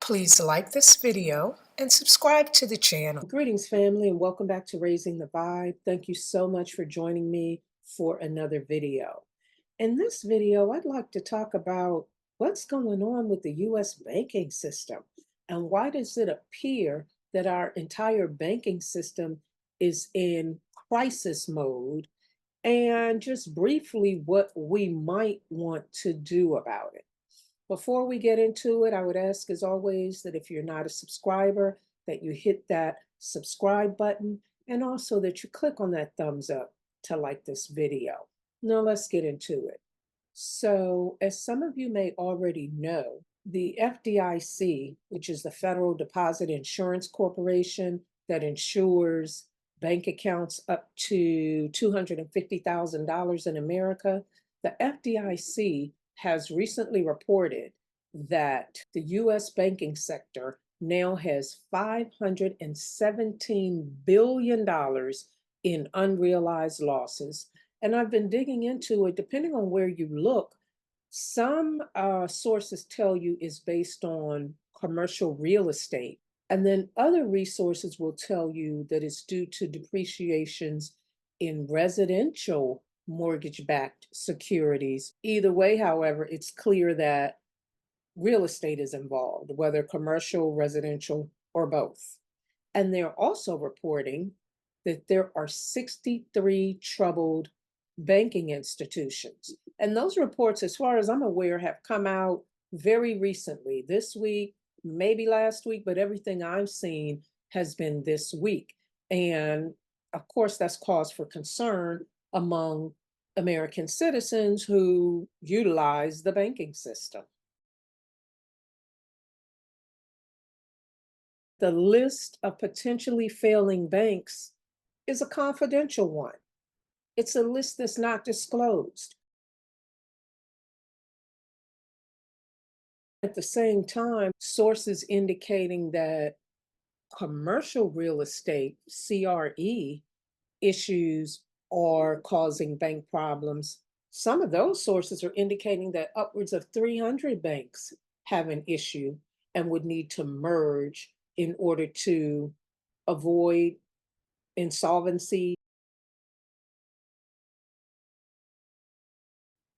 Please like this video and subscribe to the channel. Greetings, family, and welcome back to Raising the Vibe. Thank you so much for joining me for another video. In this video, I'd like to talk about what's going on with the U.S. banking system and why does it appear that our entire banking system is in crisis mode, and just briefly what we might want to do about it. Before we get into it, I would ask, as always, that if you're not a subscriber, that you hit that subscribe button and also that you click on that thumbs up to like this video. Now let's get into it. So, as some of you may already know, the FDIC, which is the Federal Deposit Insurance Corporation that insures bank accounts up to $250,000 in America, the FDIC has recently reported that the US banking sector now has $517 billion in unrealized losses. And I've been digging into it. Depending on where you look, some sources tell you is based on commercial real estate. And then other resources will tell you that it's due to depreciations in residential mortgage-backed securities. Either way, however, it's clear that real estate is involved, whether commercial, residential, or both. And they're also reporting that there are 63 troubled banking institutions. And those reports, as far as I'm aware, have come out very recently, this week, maybe last week, but everything I've seen has been this week. And of course, that's cause for concern among American citizens who utilize the banking system. The list of potentially failing banks is a confidential one. It's a list that's not disclosed. At the same time, sources indicating that commercial real estate, CRE, issues are causing bank problems. Some of those sources are indicating that upwards of 300 banks have an issue and would need to merge in order to avoid insolvency.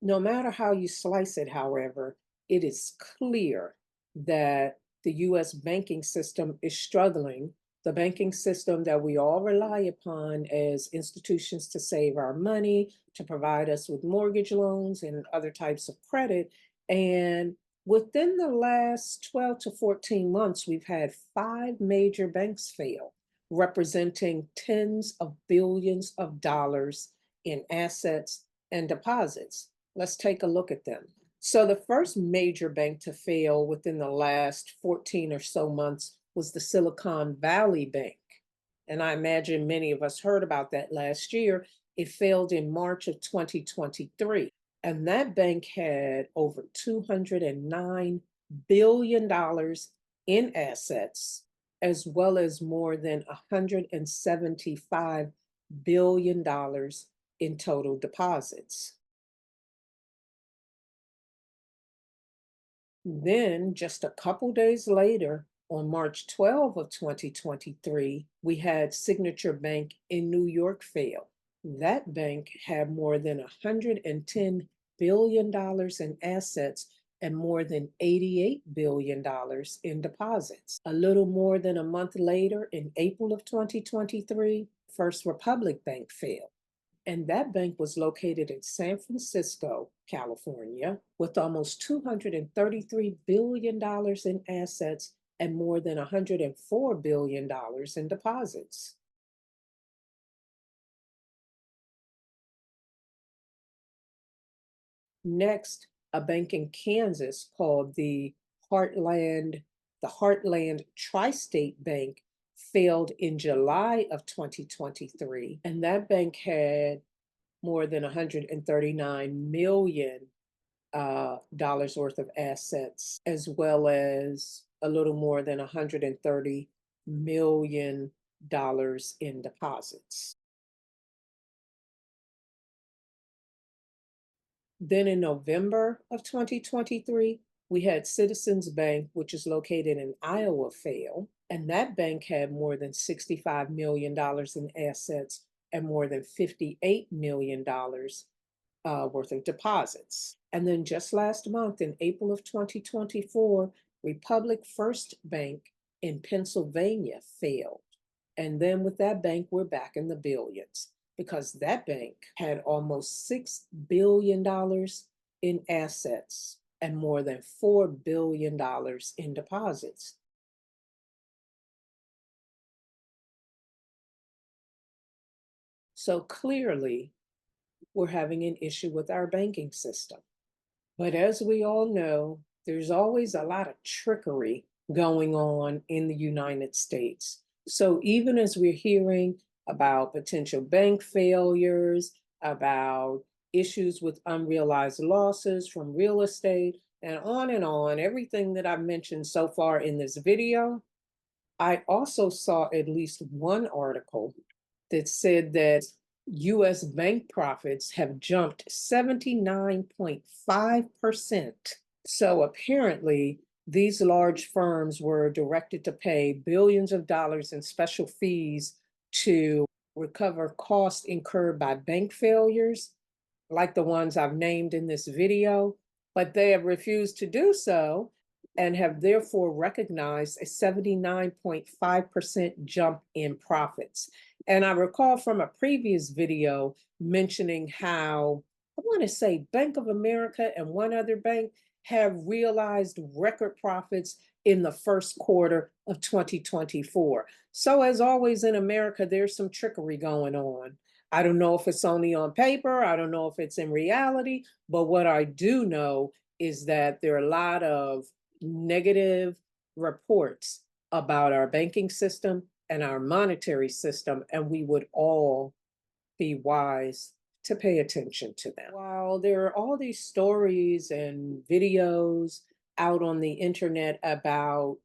No matter how you slice it, however, it is clear that the US banking system is struggling. The banking system that we all rely upon as institutions to save our money, to provide us with mortgage loans and other types of credit. And within the last 12 to 14 months, we've had 5 major banks fail, representing tens of billions of dollars in assets and deposits. Let's take a look at them. So the first major bank to fail within the last 14 or so months was the Silicon Valley Bank. And I imagine many of us heard about that last year. It failed in March of 2023. And that bank had over $209 billion in assets, as well as more than $175 billion in total deposits. Then, just a couple days later, on March 12 of 2023, we had Signature Bank in New York fail. That bank had more than $110 billion in assets and more than $88 billion in deposits. A little more than a month later, in April of 2023, First Republic Bank failed. And that bank was located in San Francisco, California, with almost $233 billion in assets and more than $104 billion in deposits. Next, a bank in Kansas called the Heartland Tri-State Bank failed in July of 2023, and that bank had more than $139 million dollars worth of assets, as well as a little more than $130 million in deposits. Then in November of 2023, We had Citizens Bank, which is located in Iowa, fail, and that bank had more than $65 million in assets and more than $58 million worth of deposits. And then just last month, in April of 2024, Republic First Bank in Pennsylvania failed. And then with that bank, we're back in the billions because that bank had almost $6 billion in assets and more than $4 billion in deposits. So clearly, we're having an issue with our banking system. But as we all know, there's always a lot of trickery going on in the United States. So even as we're hearing about potential bank failures, about issues with unrealized losses from real estate, and on, everything that I've mentioned so far in this video, I also saw at least one article that said that US bank profits have jumped 79.5%. So apparently, these large firms were directed to pay billions of dollars in special fees to recover costs incurred by bank failures, like the ones I've named in this video, but they have refused to do so and have therefore recognized a 79.5% jump in profits. And I recall from a previous video mentioning how I want to say Bank of America and one other bank have realized record profits in the first quarter of 2024. So, as always in America, there's some trickery going on. I don't know if it's only on paper, I don't know if it's in reality, but what I do know is that there are a lot of negative reports about our banking system and our monetary system, and we would all be wise to pay attention to them. While there are all these stories and videos out on the internet about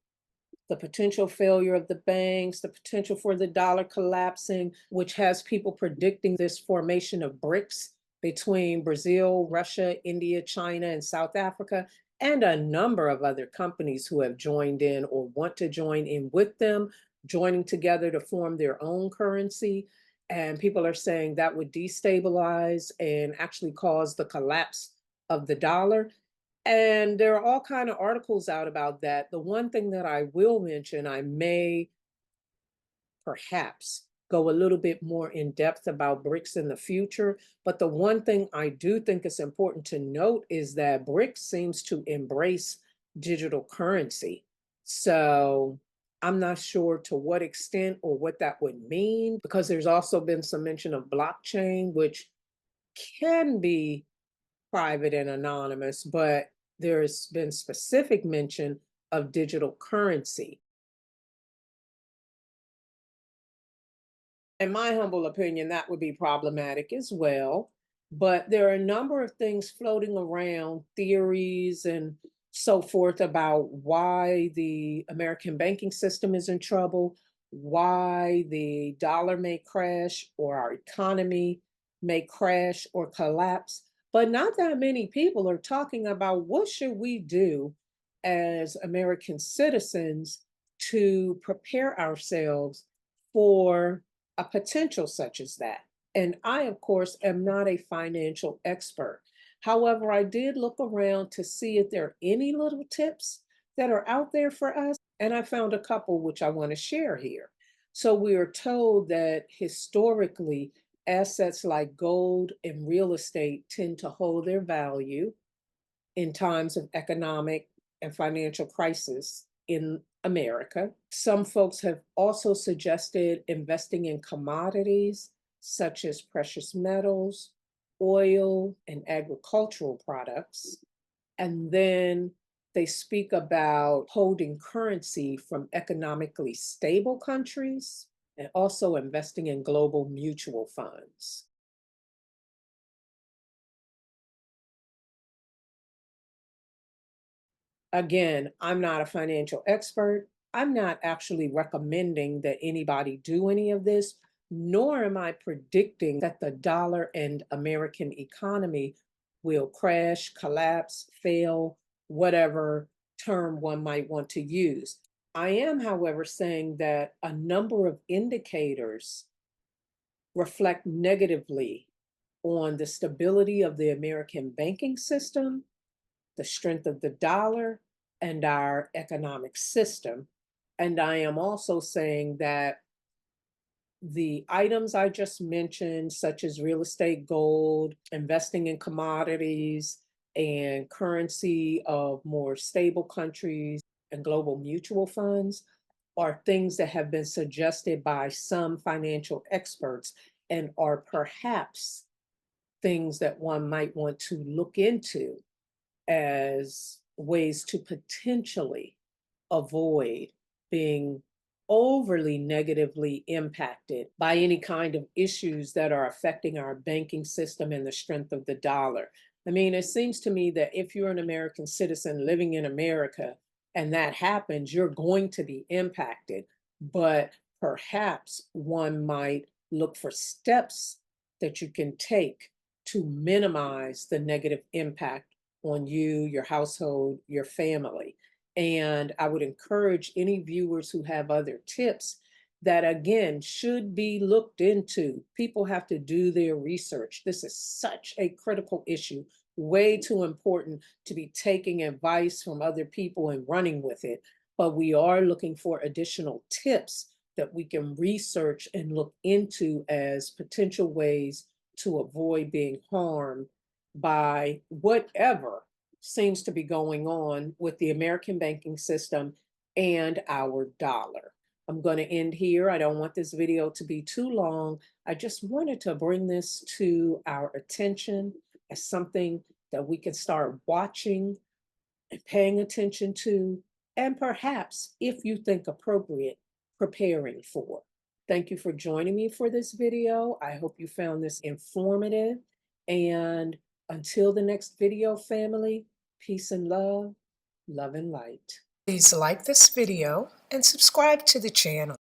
the potential failure of the banks, the potential for the dollar collapsing, which has people predicting this formation of BRICS between Brazil, Russia, India, China, and South Africa, and a number of other companies who have joined in or want to join in with them, joining together to form their own currency. And people are saying that would destabilize and actually cause the collapse of the dollar. And there are all kind of articles out about that. The one thing that I will mention, I may perhaps go a little bit more in depth about BRICS in the future. But the one thing I do think is important to note is that BRICS seems to embrace digital currency. So I'm not sure to what extent or what that would mean, because there's also been some mention of blockchain, which can be private and anonymous, but there's been specific mention of digital currency. In my humble opinion, that would be problematic as well. But there are a number of things floating around, theories and so forth, about why the American banking system is in trouble, why the dollar may crash or our economy may crash or collapse. But not that many people are talking about what should we do as American citizens to prepare ourselves for a potential such as that. And I, of course, am not a financial expert. However, I did look around to see if there are any little tips that are out there for us. And I found a couple which I want to share here. So we are told that historically, assets like gold and real estate tend to hold their value in times of economic and financial crisis in America. Some folks have also suggested investing in commodities such as precious metals, oil, and agricultural products. And then they speak about holding currency from economically stable countries and also investing in global mutual funds. Again, I'm not a financial expert. I'm not actually recommending that anybody do any of this, nor am I predicting that the dollar and American economy will crash, collapse, fail, whatever term one might want to use. I am, however, saying that a number of indicators reflect negatively on the stability of the American banking system, the strength of the dollar, and our economic system. And I am also saying that the items I just mentioned, such as real estate, gold, investing in commodities, and currency of more stable countries and global mutual funds, are things that have been suggested by some financial experts and are perhaps things that one might want to look into as ways to potentially avoid being overly negatively impacted by any kind of issues that are affecting our banking system and the strength of the dollar. I mean, it seems to me that if you're an American citizen living in America and that happens, you're going to be impacted. But perhaps one might look for steps that you can take to minimize the negative impact on you, your household, your family. And I would encourage any viewers who have other tips that, again, should be looked into. People have to do their research. This is such a critical issue, way too important to be taking advice from other people and running with it. But we are looking for additional tips that we can research and look into as potential ways to avoid being harmed by whatever seems to be going on with the American banking system and our dollar. I'm going to end here. I don't want this video to be too long. I just wanted to bring this to our attention as something that we can start watching and paying attention to, and perhaps, if you think appropriate, preparing for. Thank you for joining me for this video. I hope you found this informative. And until the next video, family, peace and love and light. Please like this video and subscribe to the channel.